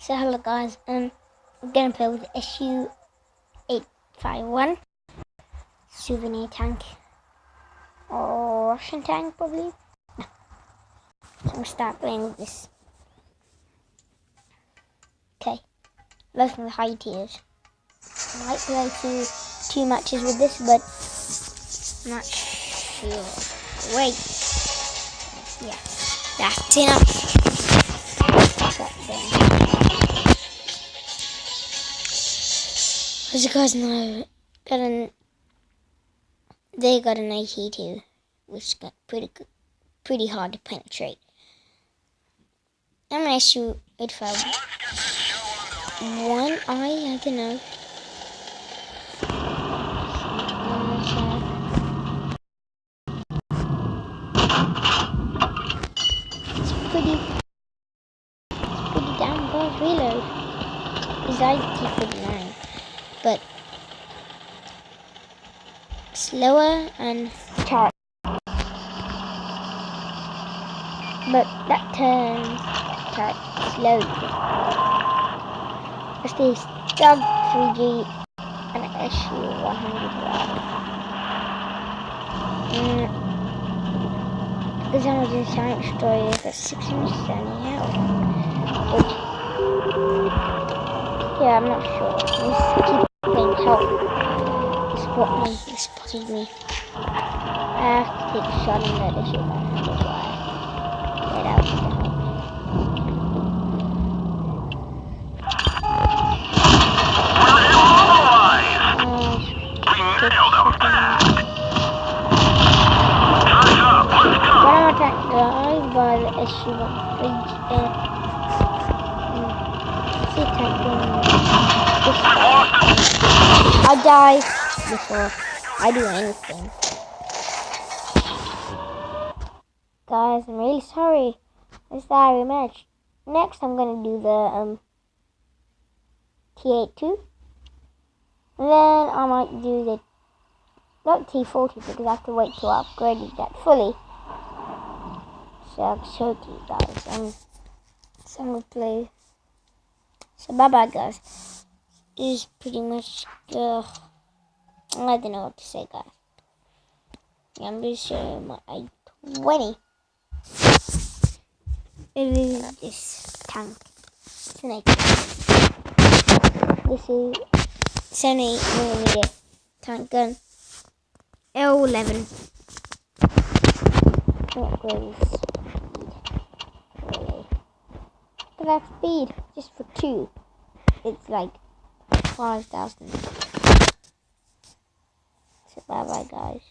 So hello guys, I'm gonna play with SU-851 souvenir tank or Russian tank probably. So I'm gonna start playing with this. Okay, let's from the high tiers. I might play two matches with this, but I'm not sure. Wait, yeah, that's enough. As you guys know, they got an AT2, which got pretty hard to penetrate. I'm gonna shoot 851. I don't know. It's pretty damn fast reload. It's IT-49, but slower and charged. But that turns slowly. It's the Stug 3G and SU-100. Because I was in Silent Story for 670 health. Which, yeah, I'm not sure. Let's keep playing help. He spotted me. I have to take a shot and let the shit out. Get out of the help. By the SU-100. I'll die before I do anything. Guys, I'm really sorry. It's that rematch. Next, I'm gonna do the T82. And then I might do the not T40 because I have to wait till I upgraded that fully. So I'll show to you guys. So I'm gonna play. So bye bye guys. This is pretty much I don't know what to say guys. Yeah, I'm just showing my 820. It is this tank. It's an 820. This is 78mm tank gun. L11. Not great speed, really. But that speed, just for 2, it's like 5,000. So bye bye guys.